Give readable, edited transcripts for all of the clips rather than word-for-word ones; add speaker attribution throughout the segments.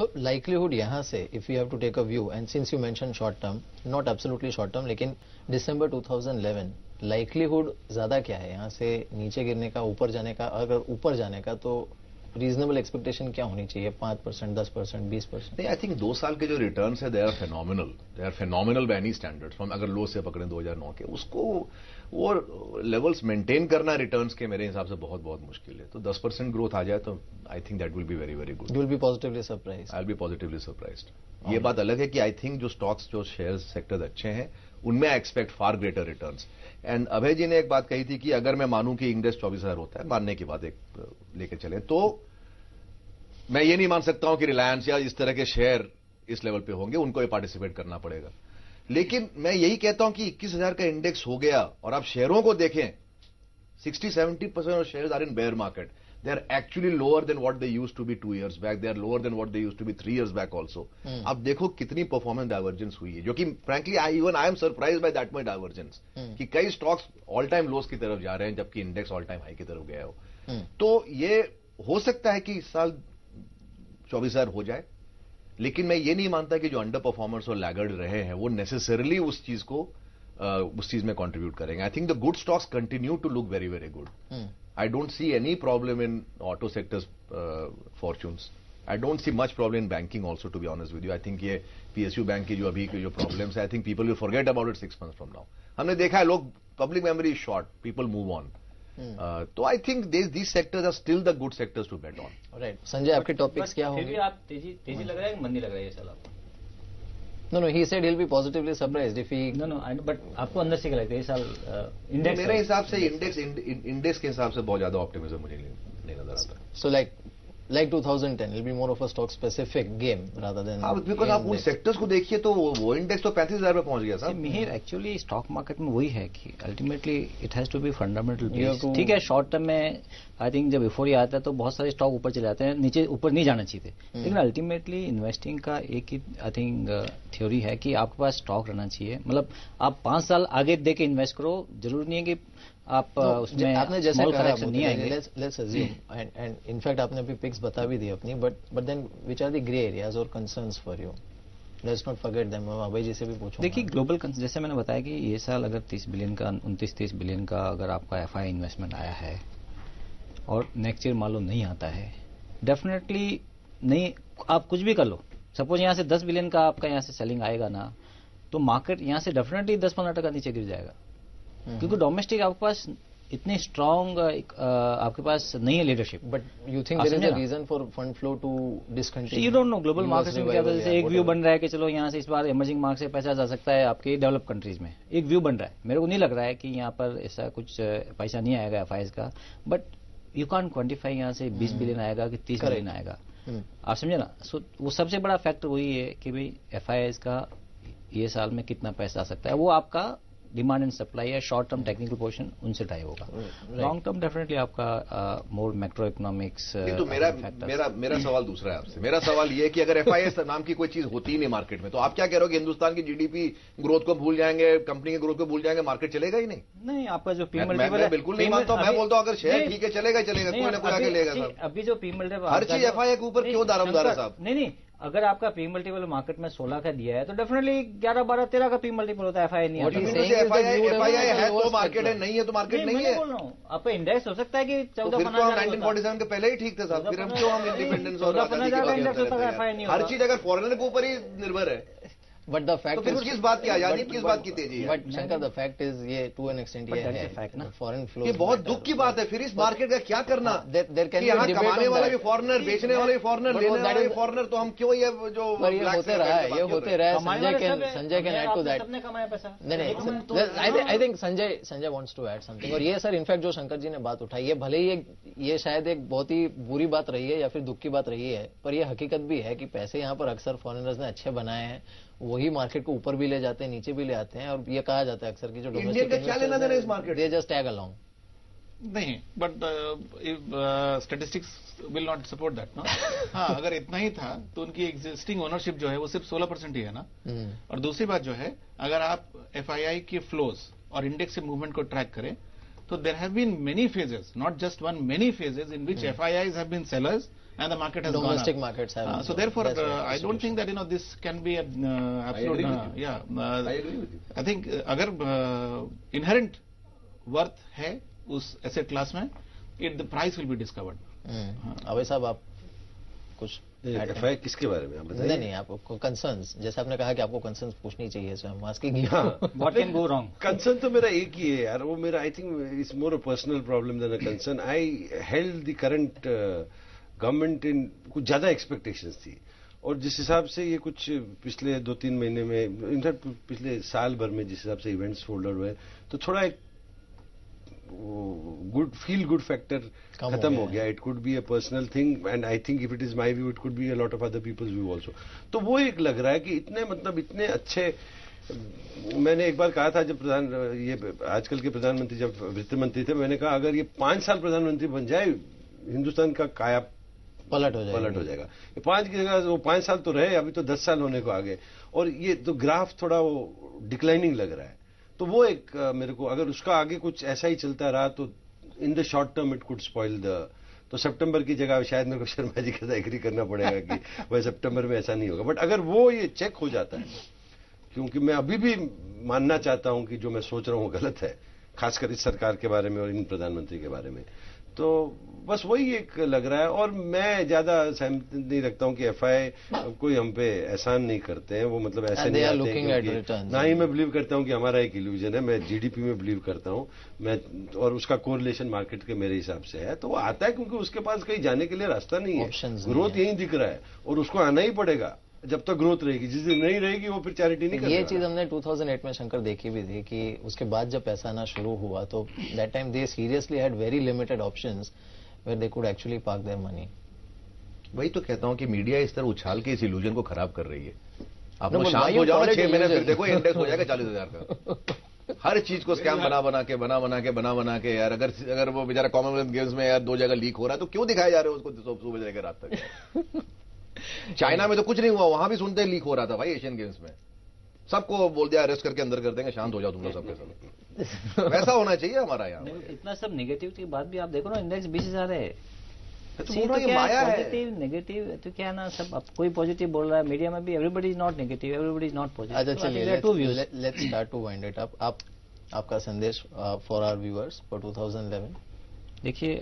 Speaker 1: तो लाइकलीहुड यहाँ से if you have to take a view and since you mention short term, not absolutely short term, लेकिन दिसंबर 2011 likelihood ज्यादा क्या है यहाँ से नीचे गिरने का, ऊपर जाने का? अगर ऊपर जाने का तो रीजनेबल एक्सपेक्टेशन क्या होनी चाहिए? 5%, 10%, 20%?
Speaker 2: नहीं, आई थिंक 2 साल के जो रिटर्न्स है they are phenomenal by any standards. हम अगर लो से पकड़ें 2009 के, उसको वो लेवल्स मेंटेन करना रिटर्न्स के मेरे हिसाब से बहुत बहुत मुश्किल है। तो 10% ग्रोथ आ जाए तो I think that will be very very good.
Speaker 1: You will be positively surprised.
Speaker 2: I will be positively surprised. ये बात अलग है कि आई थिंक जो स्टॉक्स, जो शेयर्स सेक्टर्स अच्छे हैं, उनमें I expect far greater returns. And Abhay ji ने एक बात कही थी कि अगर मैं मानूं कि इंडेक्स 24,000 होता है, मानने की बात एक लेके चले, तो मैं ये नहीं मान सकता हूं कि रिलायंस या इस तरह के शेयर इस लेवल पे होंगे, उनको ये पार्टिसिपेट करना पड़ेगा। लेकिन मैं यही कहता हूं कि 21,000 का इंडेक्स हो गया और आप शेयरों को देखें, 60-70% of shares are in bear market. They are actually lower than what they used to be 2 years back, they are lower than what they used to be 3 years back also. आप देखो कितनी परफॉर्मेंस डाइवर्जेंस हुई है, जो कि frankly I am surprised by that much divergence, कि कई stocks all time loss की तरफ जा रहे हैं जबकि इंडेक्स ऑल टाइम हाई की तरफ गया हो। तो ये हो सकता है कि इस साल 24,000 हो जाए, लेकिन मैं ये नहीं मानता कि जो अंडर परफॉर्मर्स और लैगर्ड रहे हैं वो नेसेसरली उस चीज में कंट्रीब्यूट करेंगे। I think the good stocks continue to look very very good. I don't see any problem in auto sectors fortunes. I don't see much problem in banking also, to be honest with you. I think ये PSU bank की जो अभी की जो problems है, I think people will forget about it 6 months from now. हमने देखा है, लोग, public memory is short, people move on. तो I think these sectors are still the good sectors to bet on.
Speaker 1: Right Sanjay, आपके topics क्या होंगे?
Speaker 3: आप तेजी लग रहा है कि मंदी लग रहा है ये साल आपको?
Speaker 1: No, he said he'll be positively surprised if he...
Speaker 3: No, I know, but आपको अंदर से क्या लगता है ये साल इंडेक्स?
Speaker 2: मेरे हिसाब से इंडेक्स के हिसाब से बहुत ज्यादा ऑप्टिमिज्म मुझे नहीं नजर आता।
Speaker 1: So like 2010, it'll be more of a stock specific game rather than...
Speaker 2: because आप उन सेक्टर्स को देखिए तो वो इंडेक्स तो 35,000 पे पहुंच गया साहब।
Speaker 3: मिहिर, एक्चुअली स्टॉक मार्केट में वही है कि ultimately it has to be fundamental base. ठीक है, शॉर्ट टर्म में आई थिंक जब एफोरिया आता है तो बहुत सारे स्टॉक ऊपर चले जाते हैं, नीचे ऊपर नहीं जाना चाहिए थे। लेकिन अल्टीमेटली इन्वेस्टिंग का एक ही आई थिंक थ्योरी है कि आपके पास स्टॉक रहना चाहिए। मतलब आप 5 साल आगे दे के इन्वेस्ट करो, जरूरी नहीं है कि आप उसमें
Speaker 1: आपने जैसे
Speaker 3: करेक्शन नहीं आएंगे।
Speaker 1: लेट्स अज्यूम एंड इनफैक्ट आपने अभी पिक्स बता भी दी अपनी, but then which are the grey areas और concerns for you? Let's not forget them. Abhay ji से भी पूछूंगा।
Speaker 3: देखिए, ग्लोबल जैसे मैंने बताया कि ये साल अगर 30 बिलियन का 29-30 बिलियन का अगर आपका FI इन्वेस्टमेंट आया है और नेक्स्ट ईयर मान लो नहीं आता है, डेफिनेटली नहीं, आप कुछ भी कर लो, सपोज यहाँ से 10 बिलियन का आपका यहाँ से सेलिंग आएगा ना, तो मार्केट यहाँ से डेफिनेटली 10-15% नीचे गिर जाएगा। क्योंकि डोमेस्टिक आपके पास इतनी स्ट्रांग आपके पास नहीं है leadership.
Speaker 1: But you think there is a reason for fund flow to discontinue?
Speaker 3: You don't know, global market में क्या, जैसे एक व्यू बन रहा है कि चलो यहाँ से इस बार इमर्जिंग मार्केट से पैसा जा सकता है आपके डेवलप कंट्रीज में, एक व्यू बन रहा है। मेरे को नहीं लग रहा है कि यहाँ पर ऐसा कुछ पैसा नहीं आएगा FIs का, बट यू कांट क्वान्टिफाई यहाँ से 20 बिलियन आएगा कि 30 बिलियन आएगा। आप समझे ना? सो वो सबसे बड़ा फैक्टर वही है कि भाई FIs का ये साल में कितना पैसा आ सकता है, वो आपका डिमांड एंड सप्लाई है, शॉर्ट टर्म टेक्निकल पोर्शन उनसे ड्राइव होगा। लॉन्ग टर्म डेफिनेटली आपका मोर मैक्रो इकोनॉमिक्स।
Speaker 2: तो मेरा सवाल दूसरा है आपसे। मेरा सवाल ये है कि अगर FIS नाम की कोई चीज होती ही नहीं मार्केट में, तो आप क्या कह रहे हो कि हिंदुस्तान की GDP ग्रोथ को भूल जाएंगे, कंपनी की ग्रोथ को भूल जाएंगे, मार्केट चलेगा ही नहीं?
Speaker 3: नहीं, आपका जो पी
Speaker 2: मल्टीपल है, बिल्कुल नहीं मानता हूं। मैं बोलता हूं अगर शेयर ठीक है चलेगा ही चलेगा, कोई ना कोई आगे लेगा साहब।
Speaker 3: अभी जो पी मल्टीपल
Speaker 2: हर चीज FI के ऊपर क्यों दारोमदार है साहब?
Speaker 3: नहीं, अगर आपका पी मल्टीपल मार्केट में 16 का दिया है तो डेफिनेटली 11, 12, 13 का पी मल्टीपल होता है। FI नहीं आता।
Speaker 2: FI है तो मार्केट है, नहीं है तो मार्केट नहीं है।
Speaker 3: बोल रहा हूँ, आपका इंडेक्स हो सकता है कि
Speaker 2: 14-15 1947 के पहले ही ठीक थे साहब। फिर हम क्यों हम इंडिपेंडेंस और हर चीज अगर फॉरेनर के ऊपर ही निर्भर है?
Speaker 1: बट द फैक्ट
Speaker 2: तो किस बात की आजादी, किस बात की तेजी है?
Speaker 1: But Shankar, the fact is ये टू एन एक्सटेंट ये है फैक्ट ना, फॉरेन फ्लो।
Speaker 2: ये बहुत दुख की बात है। फिर इस मार्केट का क्या करना? यहाँ कमाने वाला भी फॉरेनर, बेचने वाले भी फॉरेनर, लेने वाले भी फॉरेनर, तो हम क्यों ये जो
Speaker 1: होते रहा है, ये होते रहा है। Sanjay can add to that. नहीं, I think Sanjay wants to add something. और ये सर इनफैक्ट जो शंकर जी ने बात उठाई, ये भले ही ये शायद एक बहुत ही बुरी बात रही है या फिर दुख की बात रही है, पर यह हकीकत भी है कि पैसे यहाँ पर अक्सर फॉरेनर्स ने अच्छे बनाए हैं, वही मार्केट को ऊपर भी ले जाते हैं, नीचे भी ले आते हैं। और ये कहा जाता है अक्सर कि जो डोमेस्टिक
Speaker 2: क्या लेना देना इस market,
Speaker 1: they just tag along.
Speaker 4: नहीं, but statistics will not support that ना। हाँ, अगर इतना ही था तो उनकी एग्जिस्टिंग ओनरशिप जो है वो सिर्फ 16% ही है ना। और दूसरी बात जो है, अगर आप FII के फ्लोज और इंडेक्स से मूवमेंट को ट्रैक करें तो there have been many phases, not just one, many phases in which FIIs have been sellers and the market has
Speaker 1: domestic
Speaker 4: gone up.
Speaker 1: markets have.
Speaker 4: So therefore, I don't think that this can be an absolute.
Speaker 2: I agree with you.
Speaker 4: I think अगर inherent worth है उस asset class में, the price will be discovered.
Speaker 1: अवय साहब आप कुछ
Speaker 5: FI किसके बारे में आप बताइए?
Speaker 1: नहीं आपको कंसर्न्स, जैसे आपने कहा कि आपको कंसर्न्स पूछनी चाहिए, so I am asking you
Speaker 3: what can go wrong.
Speaker 5: Concern तो मेरा एक ही है यार, वो मेरा I think it's more a personal problem then a concern. I held the current government in कुछ ज्यादा एक्सपेक्टेशंस थी, और जिस हिसाब से ये कुछ पिछले 2-3 महीने में, इनफैक्ट पिछले साल भर में जिस हिसाब से इवेंट्स फोल्डर हुए, तो थोड़ा एक फील गुड फैक्टर खत्म हो गया. It could be a personal thing, and I think if it is my view, it could be a lot of other peoples view also. तो वो एक लग रहा है कि इतने अच्छे, मैंने एक बार कहा था जब ये आजकल के प्रधानमंत्री जब वित्त मंत्री थे, मैंने कहा अगर ये 5 साल प्रधानमंत्री बन जाए, हिंदुस्तान का काया
Speaker 1: पलट हो जाएगा.
Speaker 5: ये 5 की जगह वो 5 साल तो रहे, अभी तो 10 साल होने को आ गए, और ये तो ग्राफ थोड़ा वो डिक्लाइनिंग लग रहा है. तो वो एक मेरे को, अगर उसका आगे कुछ ऐसा ही चलता रहा तो in the short term it could spoil तो सितंबर की जगह शायद मेरे को शर्मा जी के साथ एग्री करना पड़ेगा कि वह सितंबर में ऐसा नहीं होगा. बट अगर वो ये चेक हो जाता है, क्योंकि मैं अभी भी मानना चाहता हूं कि जो मैं सोच रहा हूं गलत है, खासकर इस सरकार के बारे में और इन प्रधानमंत्री के बारे में, तो बस वही एक लग रहा है. और मैं ज्यादा सहमति नहीं रखता हूं कि एफआई कोई हम पे एहसान नहीं करते हैं, वो मतलब ऐसे नहीं आते हैं, ना ही मैं बिलीव करता हूं कि हमारा एक इल्यूजन है. मैं जीडीपी में बिलीव करता हूं मैं, और उसका कोरिलेशन मार्केट के मेरे हिसाब से है, तो वो आता है क्योंकि उसके पास कहीं जाने के लिए रास्ता नहीं है. ग्रोथ यही दिख रहा है और उसको आना ही पड़ेगा जब तक ग्रोथ रहेगी. जिस दिन नहीं रहेगी वो फिर चैरिटी नहीं करेगा.
Speaker 1: ये चीज हमने 2008 में शंकर देखी भी थी कि उसके बाद जब पैसा आना शुरू हुआ तो that time they seriously had very limited options where they could actually park their money.
Speaker 2: वही तो कहता हूं कि मीडिया इस तरह उछाल के इस इल्यूजन को खराब कर रही है. आप लोग शांत हो जाओ ना, 6 महीने फिर देखो इंडेक्स हो जाएगा 40,000 का. हर चीज को स्कैम बना के यार, अगर वो बेचारा कॉमनवेल्थ गेम्स में यार 2 जगह लीक हो रहा है तो क्यों दिखाया जा रहे हो उसको सुबह से लेकर रात तक. चाइना में तो कुछ नहीं हुआ, वहां भी सुनते लीक हो रहा था भाई. एशियन गेम्स में सबको बोल दिया अरेस्ट करके अंदर कर देंगे, शांत हो जाओ तुम लोग सबके सब. वैसा होना चाहिए हमारा यहाँ.
Speaker 3: इतना सब नेगेटिव की बात भी आप देखो ना, इंडेक्स 20,000 है.
Speaker 2: तो ये माया है.
Speaker 3: पॉजिटिव नेगेटिव तो क्या ना, सब अब कोई पॉजिटिव बोल रहा है मीडिया में भी. Everybody is not negative, everybody is not positive.
Speaker 1: अच्छा चलिए, let's start to wind it up. आपका संदेश फॉर आवर व्यूअर्स फॉर 2011.
Speaker 3: देखिए,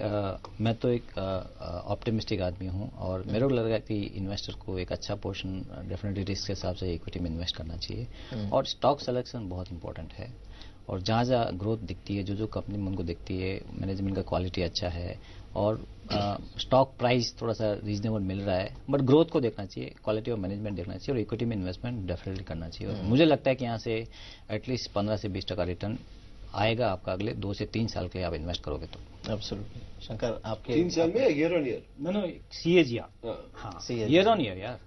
Speaker 3: मैं तो एक ऑप्टिमिस्टिक आदमी हूं, और मेरे को लग रहा है कि इन्वेस्टर को एक अच्छा पोर्शन डेफिनेटली रिस्क के हिसाब से इक्विटी में इन्वेस्ट करना चाहिए. और स्टॉक सिलेक्शन बहुत इंपॉर्टेंट है, और जहां जहां ग्रोथ दिखती है, जो कंपनी में उनको दिखती है, मैनेजमेंट का क्वालिटी अच्छा है, और स्टॉक प्राइस थोड़ा सा रीजनेबल मिल रहा है, बट ग्रोथ को देखना चाहिए, क्वालिटी ऑफ मैनेजमेंट देखना चाहिए, और इक्विटी में इन्वेस्टमेंट डेफिनेटली करना चाहिए. और मुझे लगता है कि यहाँ से एटलीस्ट 15 से 20% रिटर्न आएगा आपका अगले 2 से 3 साल के लिए आप इन्वेस्ट करोगे तो.
Speaker 1: एब्सोल्युटली. शंकर आपके
Speaker 5: 3 साल में year on year?
Speaker 3: No CAGR. हाँ, ईयर ऑन ईयर यार.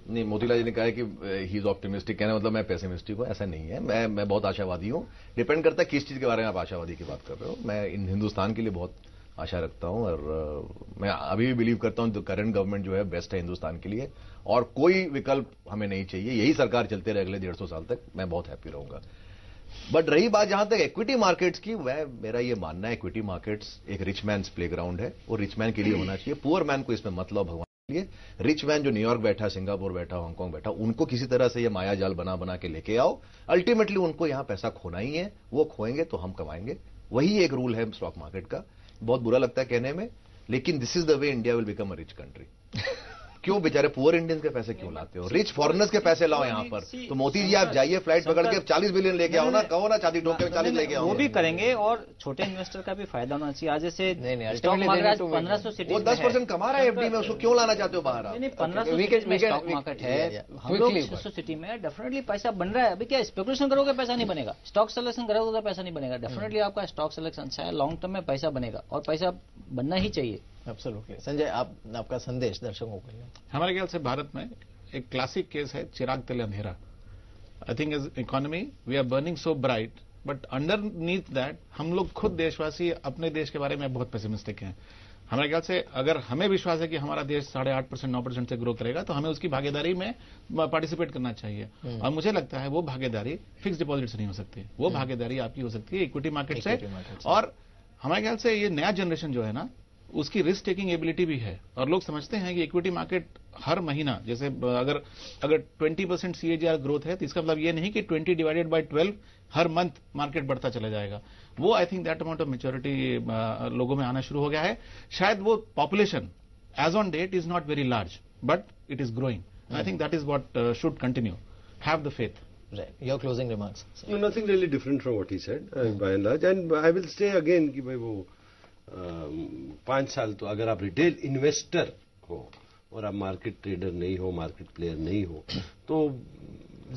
Speaker 2: नहीं, मोतीलाल जी ने कहा है कि ही इज ऑप्टिमिस्टिक. कहना मतलब मैं पेसिमिस्टिक हूं, ऐसा नहीं है. मैं बहुत आशावादी हूं. डिपेंड करता है किस चीज के बारे में आप आशावादी की बात कर रहे हो. मैं इन हिंदुस्तान के लिए बहुत आशा रखता हूं, और मैं अभी भी बिलीव करता हूं करंट गवर्नमेंट जो है बेस्ट है हिंदुस्तान के लिए, और कोई विकल्प हमें नहीं चाहिए. यही सरकार चलते रहे अगले 150 साल तक, मैं बहुत हैप्पी रहूंगा. बट रही बात जहां तक इक्विटी मार्केट्स की, वह मेरा ये मानना है इक्विटी मार्केट्स एक रिच मैन्स प्लेग्राउंड है, और रिच मैन के लिए होना चाहिए. पुअर मैन को इसमें मत लो भगवान के लिए. रिच मैन जो न्यूयॉर्क बैठा, सिंगापुर बैठा, हांगकांग बैठा, उनको किसी तरह से ये माया जाल बना के लेके आओ. अल्टीमेटली उनको यहां पैसा खोना ही है. वो खोएंगे तो हम कमाएंगे. वही एक रूल है स्टॉक मार्केट का. बहुत बुरा लगता है कहने में, लेकिन this is the way India will become a rich country. क्यों बेचारे पुअर इंडियंस के पैसे क्यों लाते हो? रिच फॉरेनर्स के पैसे लाओ यहां पर. तो मोदी जी आप जाइए फ्लाइट पकड़ के 40 बिलियन लेके आओ ना, कहो ना छाती ठोक के 40 लेके आओ.
Speaker 3: वो भी करेंगे, और छोटे इन्वेस्टर का भी फायदा होना चाहिए. आज जैसे स्टॉक मार्केट 1500 सिटी,
Speaker 2: वो 10% कमा रहा है एफडी में, उसको क्यों लाना चाहते हो बाहर?
Speaker 3: नहीं, 1500 स्टॉक मार्केट है. हम लोग 600 सिटी में डेफिनेटली पैसा बन रहा है. अभी क्या स्पेकुलेशन करोगे पैसा नहीं बनेगा, स्टॉक सिलेक्शन करोगे तो पैसा नहीं बनेगा. डेफिनेटली आपका स्टॉक सिलेक्शन अच्छा है, लॉन्ग टर्म में पैसा बनेगा, और पैसा बनना ही चाहिए.
Speaker 1: एब्सोल्युटली. संजय, आपका संदेश दर्शकों के लिए.
Speaker 4: हमारे ख्याल से भारत में एक क्लासिक केस है चिराग तले अंधेरा. I think as economy we are burning so bright, but underneath that हम लोग खुद देशवासी अपने देश के बारे में बहुत पेसिमिस्टिक हैं. हमारे ख्याल से अगर हमें विश्वास है कि हमारा देश 8.5% 9% से ग्रो करेगा, तो हमें उसकी भागीदारी में पार्टिसिपेट करना चाहिए. और मुझे लगता है वो भागीदारी फिक्स डिपॉजिट से नहीं हो सकती. वो भागीदारी आपकी हो सकती है इक्विटी मार्केट से. और हमारे ख्याल से ये नया जनरेशन जो है ना, उसकी रिस्क टेकिंग एबिलिटी भी है। और लोग समझते हैं कि इक्विटी मार्केट हर महीना, जैसे अगर 20% CAGR ग्रोथ है तो इसका मतलब ये नहीं कि 20 डिवाइडेड बाय 12 हर मंथ मार्केट बढ़ता चला जाएगा। वो I think that amount of maturity लोगों में आना शुरू हो गया है। शायद वो population as on date is not very large, but it is growing. I think that is what should continue. Have the faith.
Speaker 1: Right. Your closing remarks.
Speaker 5: No, nothing really different from what he said, by and large. And I will say again कि भाई वो 5 साल तो अगर आप retail investor हो और आप मार्केट ट्रेडर नहीं हो, मार्केट प्लेयर नहीं हो, तो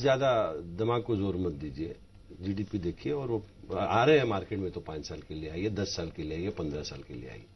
Speaker 5: ज्यादा दिमाग को जोर मत दीजिए। GDP देखिए और वो आ रहे हैं मार्केट में तो 5 साल के लिए आइए, 10 साल के लिए आइए, 15 साल के लिए आइए।